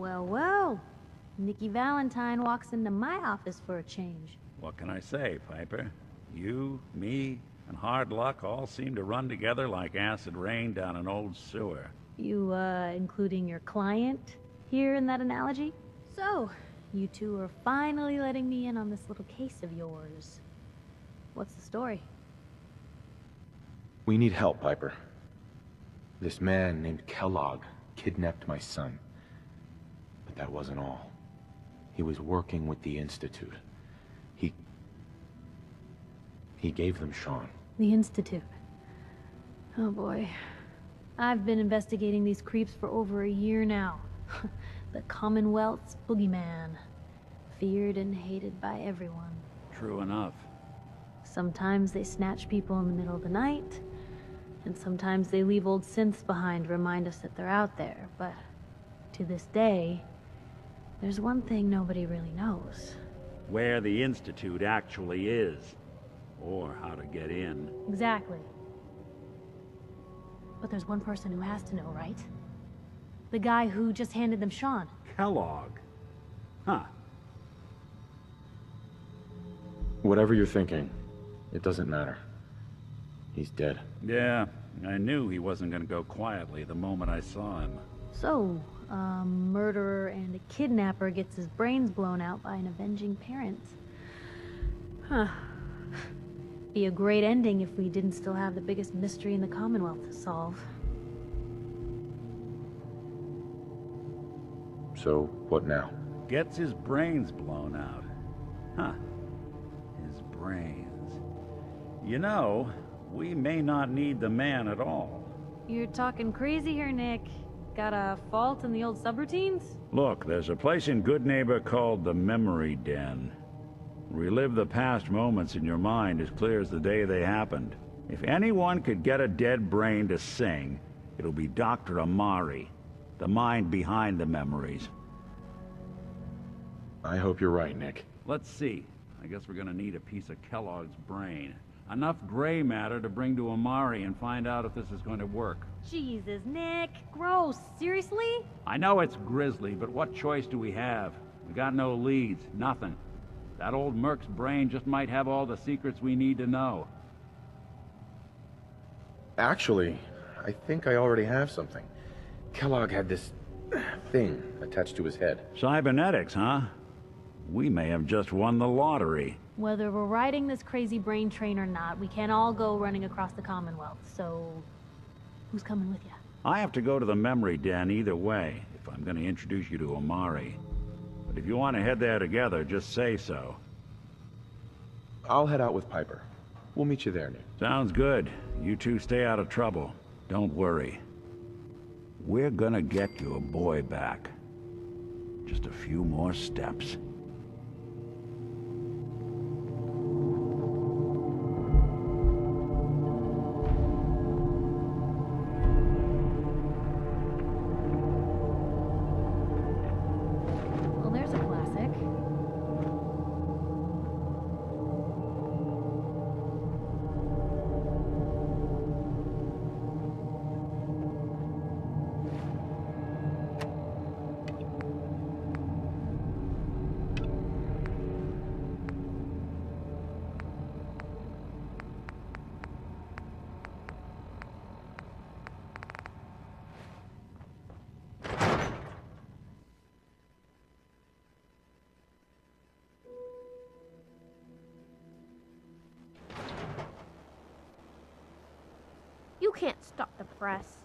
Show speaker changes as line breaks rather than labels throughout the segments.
Well, well. Nikki Valentine walks into my office for a change.
What can I say, Piper? You, me, and hard luck all seem to run together like acid rain down an old sewer.
You, including your client here in that analogy? So, you two are finally letting me in on this little case of yours. What's the story?
We need help, Piper. This man named Kellogg kidnapped my son. But that wasn't all. He was working with the Institute. He gave them Sean.
The Institute. Oh boy. I've been investigating these creeps for over a year now. The Commonwealth's boogeyman. Feared and hated by everyone.
True enough.
Sometimes they snatch people in the middle of the night, and sometimes they leave old synths behind to remind us that they're out there, but to this day, there's one thing nobody really knows.
Where the Institute actually is. Or how to get in.
Exactly. But there's one person who has to know, right? The guy who just handed them Sean.
Kellogg. Huh.
Whatever you're thinking, it doesn't matter. He's dead.
Yeah, I knew he wasn't gonna go quietly the moment I saw him.
So, a murderer and a kidnapper gets his brains blown out by an avenging parent. Huh. Be a great ending if we didn't still have the biggest mystery in the Commonwealth to solve.
So, what now?
Gets his brains blown out. Huh. His brains. You know, we may not need the man at all.
You're talking crazy here, Nick. Got a fault in the old subroutines?
Look, there's a place in Good Neighbor called the Memory Den. Relive the past moments in your mind as clear as the day they happened. If anyone could get a dead brain to sing, it'll be Dr. Amari, the mind behind the memories.
I hope you're right, Nick.
Let's see. I guess we're gonna need a piece of Kellogg's brain. Enough gray matter to bring to Amari and find out if this is going to work.
Jesus, Nick. Gross. Seriously?
I know it's grisly, but what choice do we have? We got no leads, nothing. That old Merc's brain just might have all the secrets we need to know.
Actually, I think I already have something. Kellogg had this thing attached to his head.
Cybernetics, huh? We may have just won the lottery.
Whether we're riding this crazy brain train or not, we can't all go running across the Commonwealth, so who's coming with you?
I have to go to the Memory Den either way, if I'm going to introduce you to Amari. But if you want to head there together, just say so.
I'll head out with Piper. We'll meet you there, Nick.
Sounds good. You two stay out of trouble. Don't worry. We're gonna get your boy back. Just a few more steps.
Well, there's a classic.
You can't stop the press.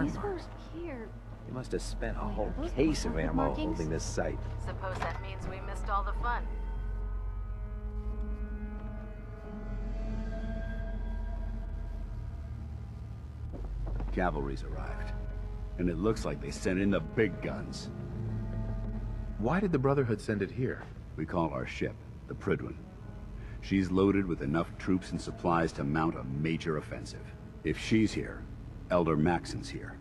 These folks here.
You must have spent a
Wait,
whole
are those
case of
markings?
ammo holding this site.
Suppose that means we missed all the fun.
cavalry's arrived. And it looks like they sent in the big guns.
Why did the Brotherhood send it here?
We call our ship the Prydwen. She's loaded with enough troops and supplies to mount a major offensive. If she's here, Elder Maxon's here.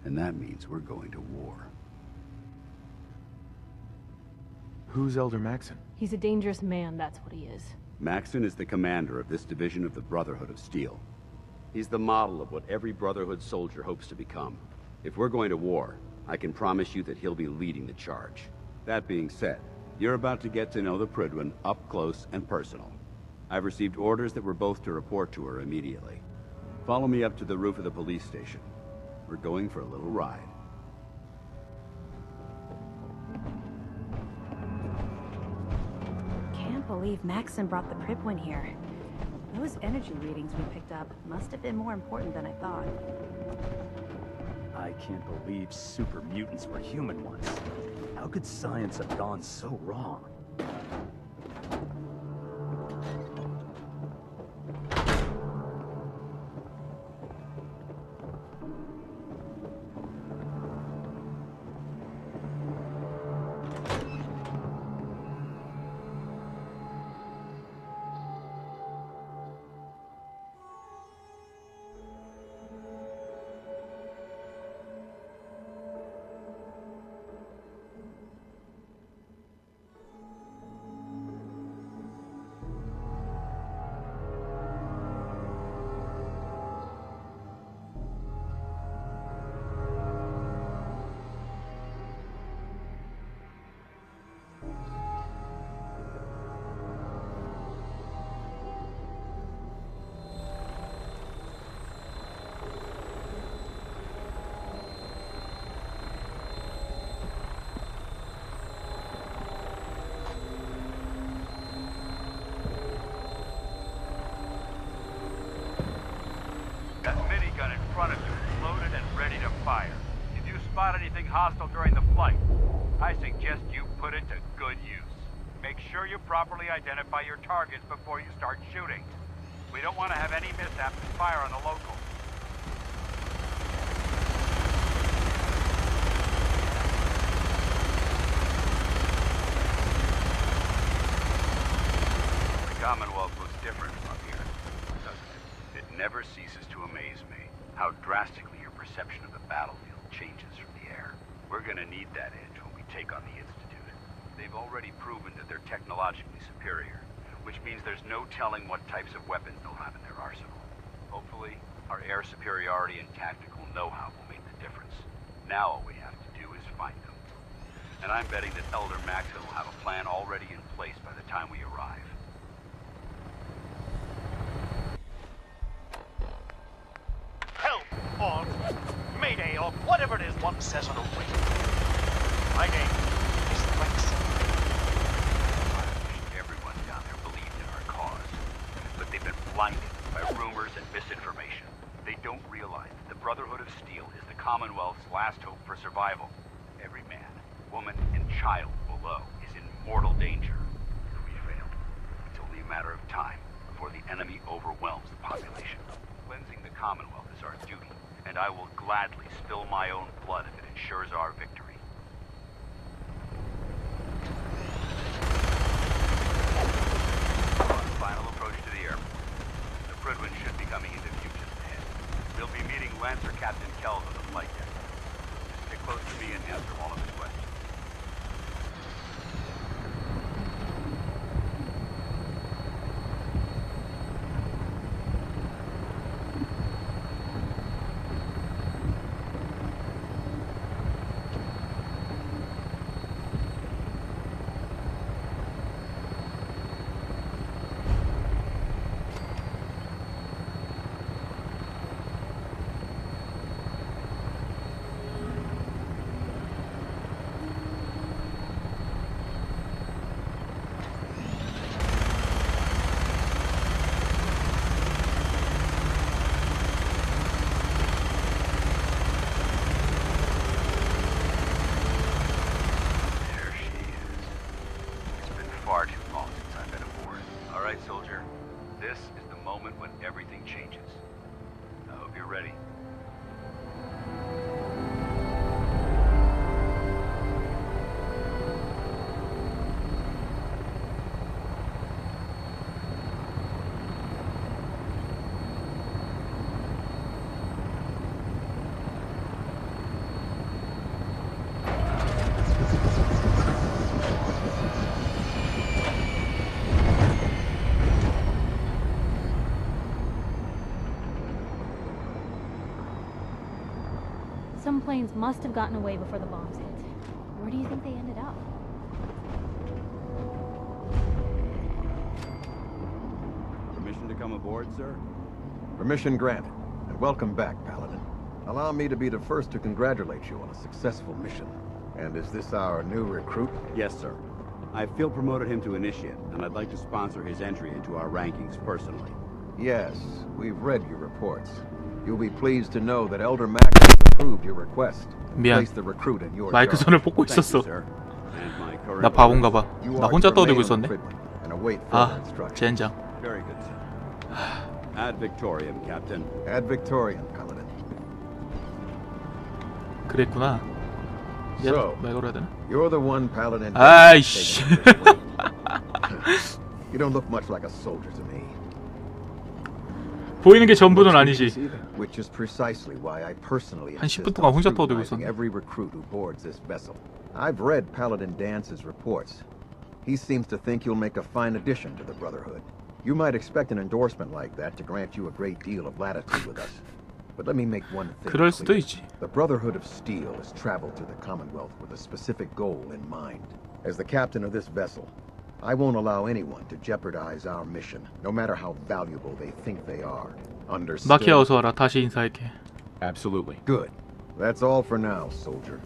And that means we're going to war.
Who's Elder Maxon?
He's a dangerous man, that's what he is.
Maxon is the commander of this division of the Brotherhood of Steel. He's the model of what every Brotherhood soldier hopes to become. If we're going to war, I can promise you that he'll be leading the charge. That being said, you're about to get to know the Prydwen up close and personal. I've received orders that we're both to report to her immediately. Follow me up to the roof of the police station. We're going for a little ride.
Can't believe Maxon brought the Prydwen here. Those energy readings we picked up must have been more important than I thought.
I can't believe super mutants were human ones. How could science have gone so wrong?
That minigun in front of you is loaded and ready to fire. If you spot anything hostile during the flight, I suggest you put it to good use. Make sure you properly identify your targets before you start shooting. We don't want to have any mishaps and fire on the locals. The Commonwealth looks different from here, doesn't it? It never ceases to amaze me how drastically your perception of the battlefield changes from the air. We're gonna need that edge when we take on the Institute. They've already proven that they're technologically superior, which means there's no telling what types of weapons they'll have in their arsenal. Hopefully, our air superiority and tactical know-how will make the difference. Now all we have to do is find them. And I'm betting that Elder Maxon will have a plan already in place by the time we arrive.
Help! Or Mayday, or whatever it is one says on a wing. My name is Maxon.
I wish everyone down there believed in our cause. But they've been blinded by rumors and misinformation. They don't realize that the Brotherhood of Steel is the Commonwealth's last hope for survival. Every man, woman, and child below is in mortal danger. If we fail, it's only a matter of time before the enemy overwhelms the population. Cleansing the Commonwealth is our duty, and I will gladly spill my own blood if it ensures our victory. Final approach to the airport. The Prydwen should be coming into view just ahead. We'll be meeting Lancer Captain Kells on the flight deck. Just stick close to me and answer all of his questions. Far too long since I've been aboard. All right, soldier. This is the moment when everything changes. I hope you're ready.
Some planes must have gotten away before the bombs hit. Where do you think they ended up?
Permission to come aboard, sir?
Permission granted. And welcome back, Paladin. Allow me to be the first to congratulate you on a successful mission. And is this our new recruit?
Yes, sir. I feel promoted him to initiate, and I'd like to sponsor his entry into our rankings personally.
Yes, we've read your reports. You'll be pleased to know that Elder Max has approved your request.
미안.
Place the recruit in your
마이크
charge.
손을 뽑고
Thank you,
있었어.
sir. And my current
나 바본가 봐.
You
나
are
혼자
to
떠들고
remain on
있었네.
the Pribling and await further
아,
instructions.
젠장.
Very good, sir. Ad Victoriam, Captain.
Ad Victoriam, Paladin.
그랬구나. 얘
So,
말 걸어야 되나?
you're the one Paladin.
아이씨.
You don't look much like a soldier to me.
보이는 게 전부는 아니지.
Which is precisely why I personally
한 10분
insist
동안
on
혼자 떠들고
scrutinizing
있었네.
every recruit who boards this vessel. I've read Paladin Dance's reports. He seems to think you'll make a fine addition to the Brotherhood. You might expect an endorsement like that to grant you a great deal of latitude with us. But let me make one thing
그럴 수도
clear.
있지.
The Brotherhood of Steel has traveled to the Commonwealth with a specific goal in mind. As the captain of this vessel, I won't allow anyone to jeopardize our mission, no matter how valuable they think they are. Understood?
마키아 어서 와라. 다시 인사할게.
Absolutely.
Good. That's all for now, soldier.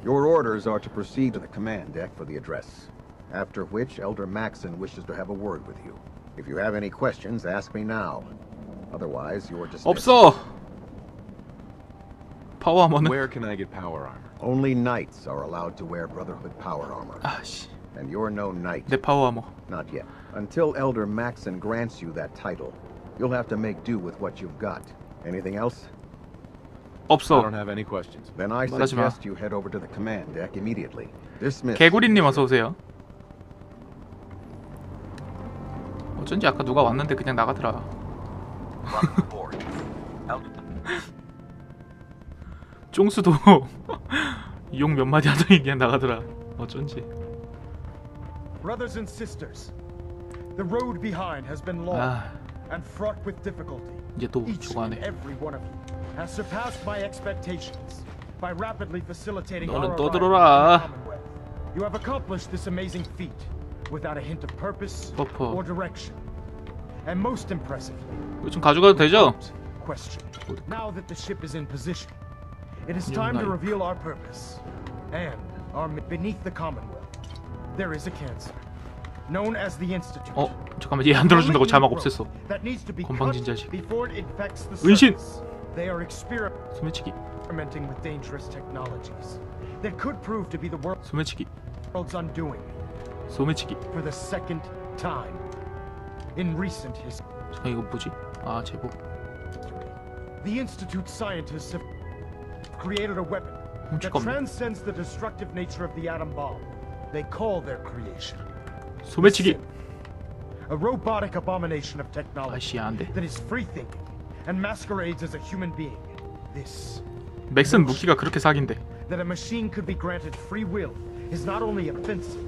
Your orders are to proceed to the command deck for the address. After which, Elder Maxon wishes to have a word with you. If you have any questions, ask me now. Otherwise, you're dismissed.
없어. 파워 아머는.
Where can I get power armor?
Only knights are allowed to wear Brotherhood power armor.
아씨.
And you're no knight.
내 파워 아머.
Not yet. Until Elder Maxon grants you that title, you'll have to make do with what you've got. Anything else?
없어.
I don't have any questions.
Then I
말하지 마.
suggest you head over to the command deck immediately. Dismiss.
개구리님 어서 오세요. 어쩐지 아까 누가 왔는데 그냥 나가더라. 쫑수도 욕 몇 마디 하더니 그냥 나가더라. 어쩐지.
Brothers and sisters, the road behind has been long
아,
and fraught with difficulty.
이제 또
Each
저거
and
하네.
every one of you has surpassed my expectations by rapidly facilitating our
너는
arrival in the
떠들어라.
Commonwealth. You have accomplished this amazing feat without a hint of purpose
퍼퍼.
or direction. And most impressively,
이거 좀 가져가도 되죠?
question. Now that the ship is in position, it is time to
NyupNyup.
reveal our purpose. And beneath the Commonwealth, there is a cancer known as the Institute.
어? 잠깐만, 얘 안 들어준다고 자막 없앴어.
That needs to be
건방진
cut
자식.
before it infects the
은신!
surface. They are
소매치기.
experimenting with dangerous technologies that could prove to be the
소매치기.
world's undoing
소매치기.
for the second time in recent history.
잠깐 이거 뭐지? 아, 제보.
The Institute scientists have created a weapon that
잠깐만.
transcends the destructive nature of the atom bomb. They call their creation
소매치기.
a robotic abomination of technology
아씨, 안 돼.
that is free-thinking and masquerades as a human being. This
맥슨 무기가 그렇게 사기인데.
that a machine could be granted free will is not only offensive,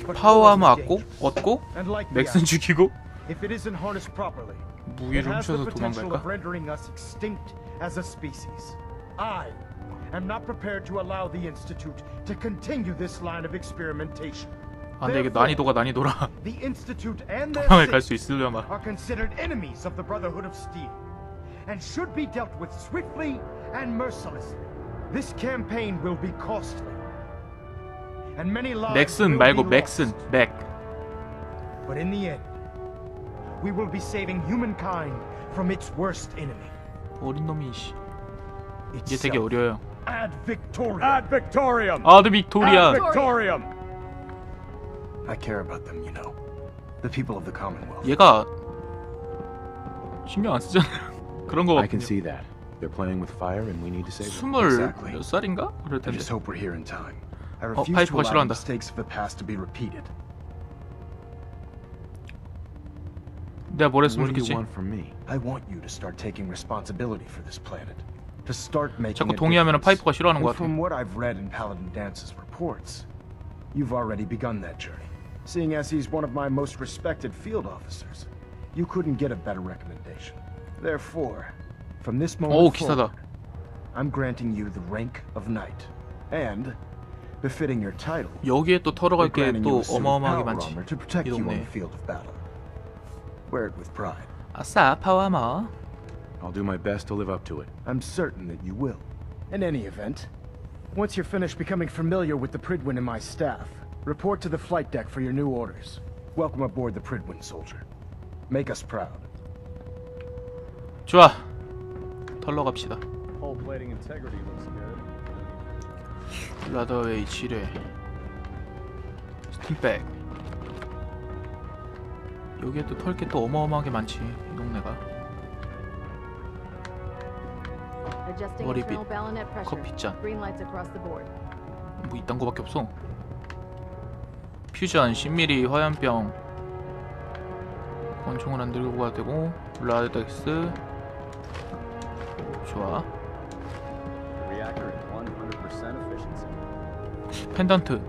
but
파워 아머
horribly
얻고
dangerous. And like the
맥슨
atom,
죽이고
if it isn't harnessed properly, it
무기를
has the
훔쳐서
potential of
도망갈까?
rendering us extinct as a species. I am not prepared to allow the Institute to continue this line of experimentation.
아, 근데 이게 난이도가 난이도라.
The Institute and their
도망을 갈 수
citizens
있으려나?
are considered enemies of the Brotherhood of Steel and should be dealt with swiftly and mercilessly. This campaign will be costly. And many lives
맥슨
will
말고
be
맥슨.
lost.
맥.
But in the end, we will be saving humankind from its worst enemy.
어린 놈이 씨. 이게 되게
itself.
어려요.
Ad Victoriam.
Ad Victoriam!
아드 빅토리아.
Ad Victoriam!
I care about them, you know. The people of the Commonwealth.
얘가 신경 안 쓰잖아. 그런 거
I can
같군요.
see that. They're playing with fire and we need to save them.
20몇 살인가? 그럴
I
텐데.
just hope we're here in time. I
Oh,
refuse to
파이프가
allow the
싫어한다.
mistakes of the past to be repeated.
내가 뭘 했으면
What do you
좋겠지?
want from me?
I want you to start taking responsibility for this planet. To start making
자꾸
a
동의하면
difference.
파이프가 싫어하는
And
것 같아.
from what I've read in Paladin Dance's reports, you've already begun that journey. Seeing as he's one of my most respected field officers, you couldn't get a better recommendation. Therefore, from this moment
오,
forward,
기사다.
I'm granting you the rank of knight, and befitting your title.
여기에 또 털어갈 게
granting you
또
a suit of
어마어마하게
power
많지.
armor to protect
이
you on
동네.
the field of battle. Wear it with pride.
아싸 파워아머.
I'll do my best to live up to it.
I'm certain that you will. In any event, once you're finished becoming familiar with the Pridwin and my staff, report to the flight deck for your new orders. Welcome aboard the Pridwin, soldier. Make us proud.
좋아. 털러 갑시다.
Hull plating integrity looks good.
라더웨이 지뢰. 스팀백. 여기에 또 털 게 또 어마어마하게 많지. 이 동네가. 머리빗. 커피잔. 뭐 이딴 거밖에 없어. 퓨전, 10mm 화염병. 권총은 안 들고 가야 되고. 라덱스. 좋아.
Reactor at 100% efficiency.
펜던트.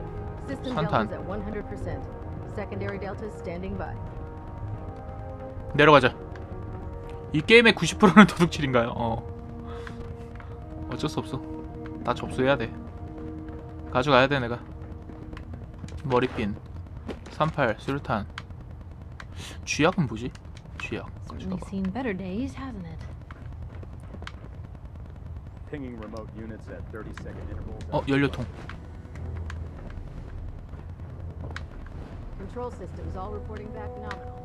System
산탄.
deltas at 100%. Secondary deltas standing by.
내려가자. 이 게임의 90%는 도둑질인가요? 어쩔 수 없어. 다 접수해야 돼. 가져가야 돼 내가. 머리핀 38 수류탄. 쥐약은 뭐지? 쥐약
Certainly
가져가봐.
seen better days, hasn't it?
Pinging remote units at 30-second intervals.
연료통.
Control systems all reporting back nominal.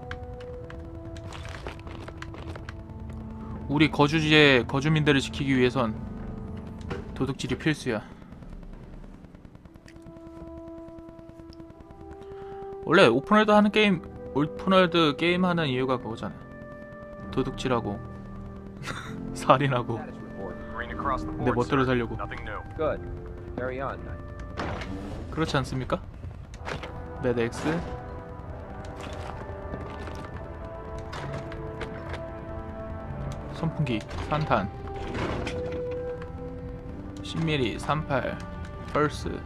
우리 거주지의 거주민들을 지키기 위해선 도둑질이 필수야. 원래 오픈월드 게임 하는 이유가 그거잖아. 도둑질하고 살인하고 내 멋대로 살려고.
Good. Carry on, Knight.
그렇지 않습니까? 매드엑스. 선풍기, 산탄, 10mm, 38, 펄스.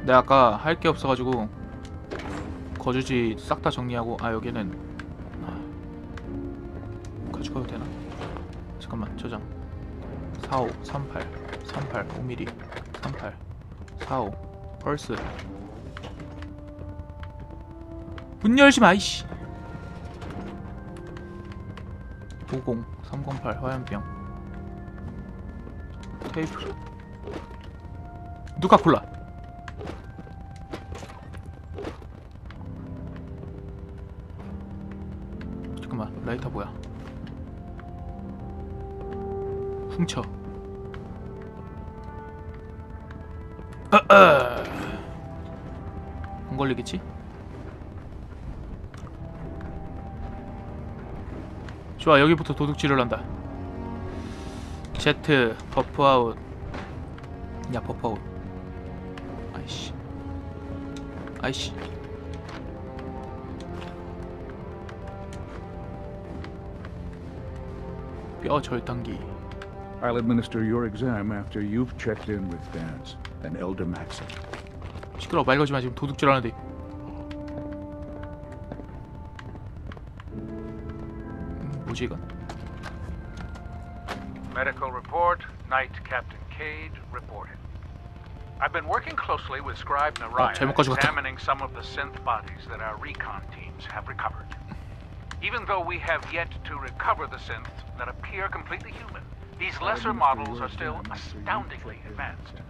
내가 아까 할 게 없어가지고 거주지 싹 다 정리하고. 여기는 가져가도 되나? 잠깐만, 저장. 45, 38, 38, 5mm, 38, 45, 펄스. 문 열지 마, 이씨. 50, 308 화염병. 테이프. 누카콜라. 잠깐만, 라이터 뭐야? 훔쳐. 안 걸리겠지? 좋아, 여기부터 도둑질을 한다. Z 버프아웃. 야, 버프아웃. 아이씨. 아이씨. 뼈 절단기.
I'll administer your exam after you've checked in with Dance and Elder Maxim.
시끄러워, 말 걸지 마. 지금 도둑질 하는데. 뭐지 이건?
Medical report, Knight Captain Cade reported. I've been working closely with Scribe Naraya,
잘못 가져갔다.
examining some of the synth bodies that our recon teams have recovered. Even though we have yet to recover the synths that appear completely human, these lesser models are still astoundingly advanced.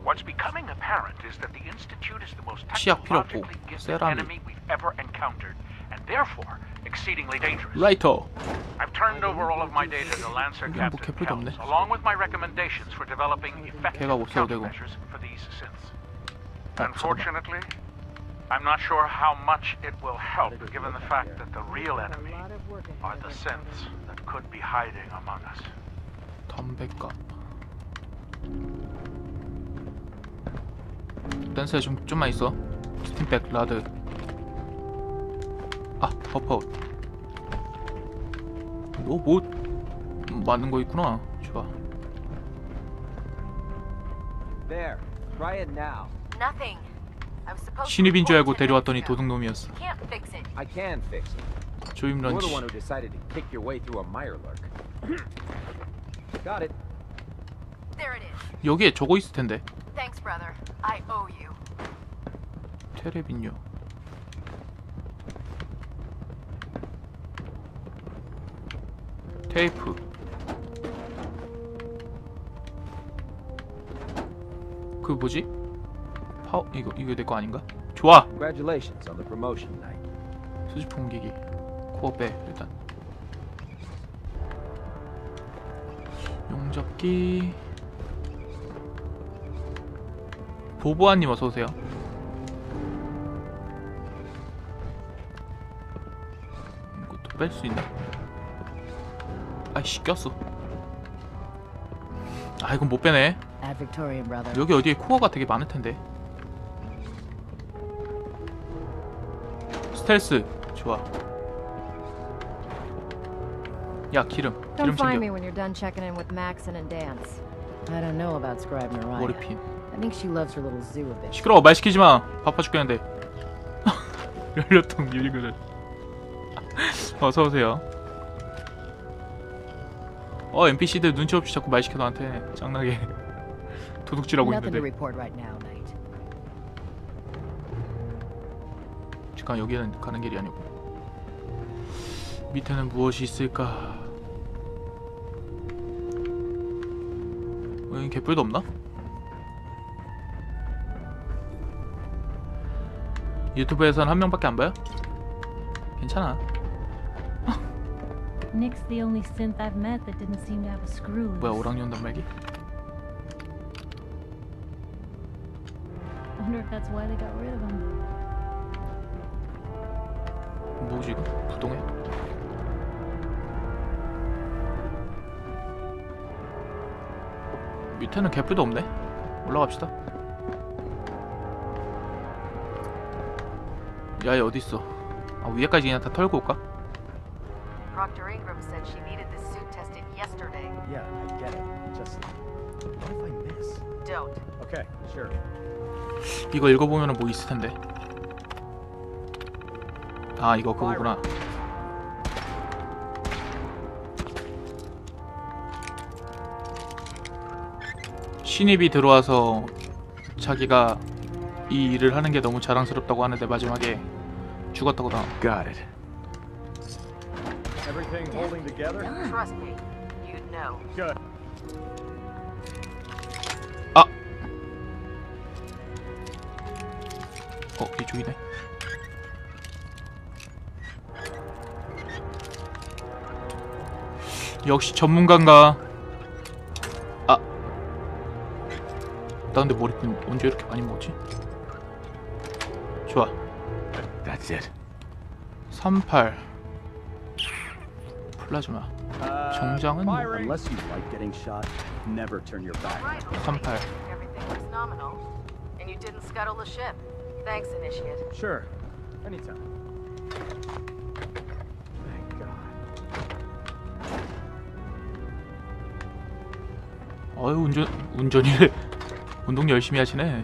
What's becoming apparent is that the Institute is the most
치약 필요 없고
technologically gifted
세라믹.
enemy we've ever encountered, and therefore exceedingly dangerous.
라이터.
I've turned over all of my data to Lancer
뭐
Captain
개뿔도 없네.
Kells, along with my recommendations for developing effective
걔가 없어도 되고.
countermeasures for these synths. Unfortunately, I'm not sure how much it will help, given the fact that the real enemy are the synths that could be hiding among us.
담배값. 댄스에 좀만 있어. 스팀백, 라드. 버퍼. 뭐 맞는 거 있구나. 좋아.
There. Try it now.
Nothing.
신입인 줄 알고 데려왔더니 도둑놈이었어.
I can fix it.
조임
You're the
런치.
one who decided to kick your way through a mirelurk. Got it.
There it is.
여기에 저거 있을 텐데.
Thanks, brother. I owe you.
테레빈요. 테이프. 그 뭐지? 파워 이거 내 거 아닌가? 좋아.
Congratulations on the promotion night.
수집 옮기기. 코어 빼 일단. 용접기. 보보아님 어서 오세요. 이것도 뺄 수 있나? 아이씨 꼈어. 아 이건 못 빼네. 여기 어디에 코어가 되게 많을 텐데. 스텔스 좋아. 야 기름
Come find me
챙겨.
when you're done checking in with Maxon and Dance. I don't know about Scribe Mariah.
머리핀.
I think she loves her little zoo a bit.
시끄러워 말 시키지 마. 바빠 죽겠는데. 연료통 유리그를. 어서 오세요. NPC들 눈치 없이 자꾸 말 시켜 나한테 짱나게 도둑질하고
Nothing to
있는데.
report right now, Knight.
잠깐 여기는 가는 길이 아니고. 밑에는 무엇이 있을까? 여기 개뿔도 없나? 유튜브에선 한 명밖에 안 봐요? 괜찮아.
Nick's the only synth I've met that didn't seem to have a screw loose.
뭐야 오랑년 단말기?
Wonder if that's why they got rid of him.
뭐지 이거? 부동해? 밑에는 개뿔도 없네. 올라갑시다. 야얘 어딨어? 아 위에까지 그냥 다 털고 올까?
Proctor Ingram said she needed this suit tested yesterday.
Yeah, I get it. Just what if I miss?
Don't.
Okay, sure.
이거 읽어보면은 뭐 있을 텐데. 아 이거 그거구나. 신입이 들어와서 자기가 이 일을 하는 게 너무 자랑스럽다고 하는데 마지막에 죽었다고 나.
Got it. Everything holding together?
Trust me, you'd know.
Good.
아. 이쪽이네. 역시 전문가인가? 아. 나 근데 머리핀 언제 이렇게 많이 먹었지? 좋아.
That's it.
38. 플라즈마. 정장은
Unless you like getting shot, never turn your back.
38.
Everything was nominal, and you didn't scuttle the ship. Thanks, Initiate.
Sure. Anytime. Thank God.
어휴 운전이래. 운동 열심히 하시네.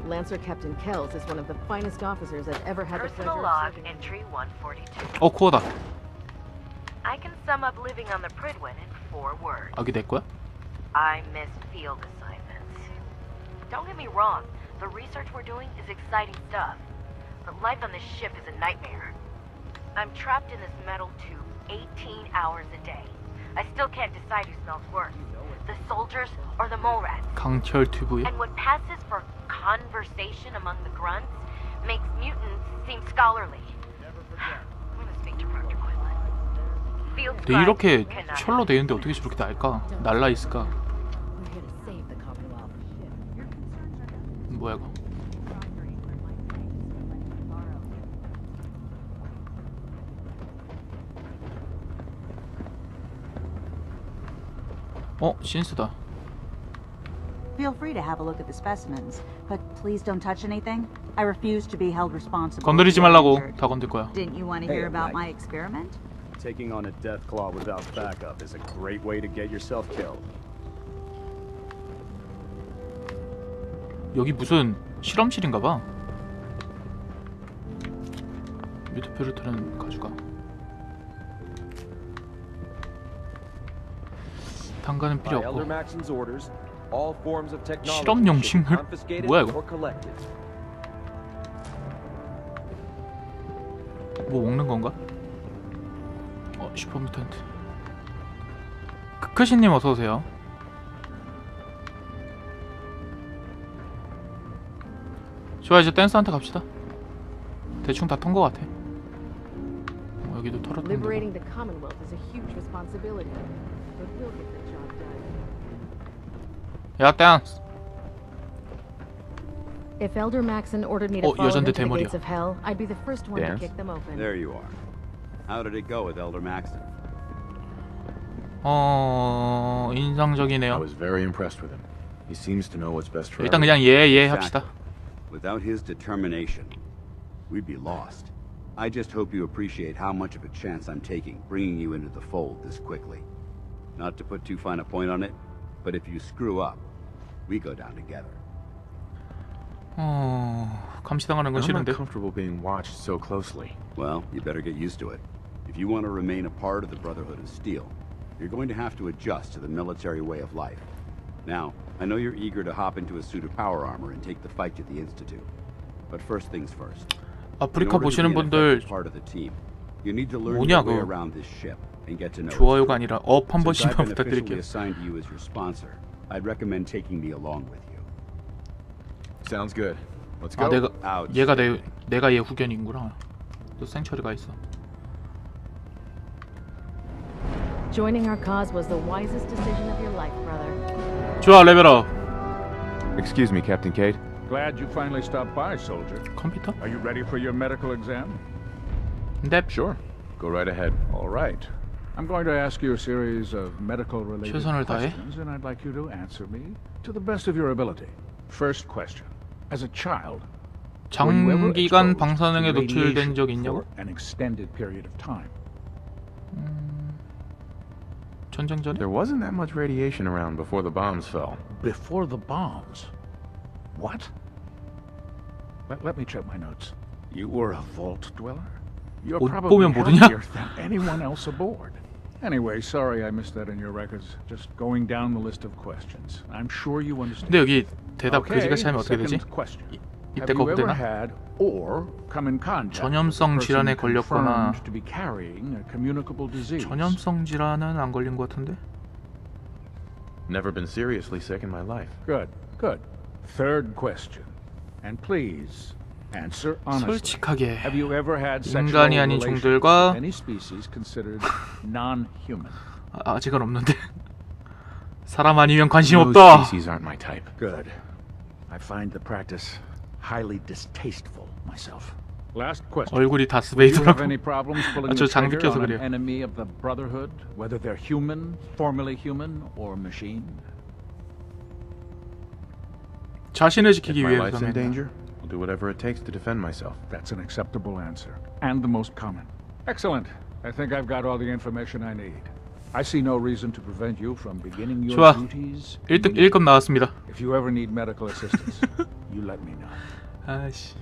Lancer Captain Kells is one of the finest officers I've ever had the pleasure
Personal
of
log
serving.
entry 142.
코어다.
I can sum up living on the Pridwin in 4 words.
아, 이게 내 거야?
I miss field assignments. Don't get me wrong, the research we're doing is exciting stuff, but life on this ship is a nightmare. I'm trapped in this metal tube 18 hours a day. I still can't decide who smells worse, the soldiers or the mole rats.
강철 튜브에.
And what passes for conversation among the grunts makes mutants seem scholarly. I'm gonna speak to Proctor Quinlan. Field
근데 이렇게
cannot.
철로 돼 있는데 어떻게 저렇게 날까? 날라 있을까?
We're here to save the Commonwealth.
뭐야 이거? 신스다.
Feel free to have a look at the specimens, but please don't touch anything. I refuse to be held responsible.
건드리지 말라고. 다 건들 거야.
Didn't you want to hear about my experiment?
Taking on a death claw without backup is a great way to get yourself killed.
여기 무슨 실험실인가봐. 뮤트표르트는 가져가. 단가는 필요 없고. 실험용 식물? 뭐야 이거? 뭐 먹는 건가? 슈퍼뮤턴트. 크크시님 어서 오세요. 좋아, 이제 댄스한테 갑시다. 대충 다 턴 거 같아. 여기도 털었던 데고.
Liberating the Commonwealth is a huge responsibility, but we'll get the job done.
야, 댄스.
If Elder Maxon ordered me to follow
여잔데
them to the
대머리야.
gates of hell, I'd be the first one to
Dance?
kick them open.
There you are. How did it go with Elder Maxon?
I
인상적이네요.
was very impressed with him. He seems to know what's best for
일단
everyone.
그냥 예 합시다.
Without his determination, we'd be lost. I just hope you appreciate how much of a chance I'm taking, bringing you into the fold this quickly. Not to put too fine a point on it, but if you screw up, we go down together.
감시당하는 건
I'm
싫은데.
not comfortable being watched so closely.
Well, you better get used to it. If you want to remain a part of the Brotherhood of Steel, you're going to have to adjust to the military way of life. Now, I know you're eager to hop into a suit of power armor and take the fight to the Institute. But first things first.
아프리카 보시는 분들 뭐냐 그 좋아요가 아니라 업 한 번씩만 부탁드릴게요.
I'd recommend taking me along with you.
Sounds good. Let's go.
내가 얘 후견이구나. 또 생처리가 있어.
Joining our cause was the wisest decision of your life, brother.
좋아, 레벨업.
Excuse me, Captain Cade.
Glad you finally stopped by, soldier.
컴퓨터?
Are you ready for your medical exam?
넵.
Sure. Go right ahead.
All right. I'm going to ask you a series of medical-related
최선을 다해.
questions, and I'd like you to answer me to the best of your ability. First question. As a child, were you ever
장기간
exposed
방사능에
to
노출된 적
radiation
있냐고?
for an extended period of time?
전쟁 전에?
There wasn't that much radiation around before the bombs fell.
Before the bombs? What? Let me check my notes. You were a vault dweller? You're
못
probably
보면 모르냐?
healthier than anyone else aboard. Anyway, sorry I missed that in your records. Just going down the list of questions. I'm sure you understand.
근데 여기 대답
Okay,
그지같이 하면 어떻게 되지?
second question.
이때
Have you
거부
ever
되나?
had or come in contact
전염성
with a person
질환에 걸렸거나
confirmed to be carrying a communicable disease?
전염성 질환은 안 걸린 것 같은데?
Never been seriously sick in my life.
Good, good. Third question. And please answer honestly.
솔직하게
Have you ever had sexual
인간이 아닌
relations
종들과
with any species considered non-human?
아직은 없는데. 사람 아니면 관심
Those
없다.
species aren't my type.
Good. I find the practice highly distasteful myself. Last question.
얼굴이
Do you have
다스베이더라고.
any problems pulling
저
the
장비
trigger
껴서
on
그래요.
an enemy of the Brotherhood, whether they're human, formerly human, or machine?
자신을
If
지키기
my life's in
위해서는
danger, I'll do whatever it takes to defend myself.
That's an acceptable answer, and the most common. Excellent. I think I've got all the information I need. I see no reason to prevent you from beginning your
좋아.
duties.
1급 나왔습니다.
If you ever need medical assistance, you let me know.
아씨.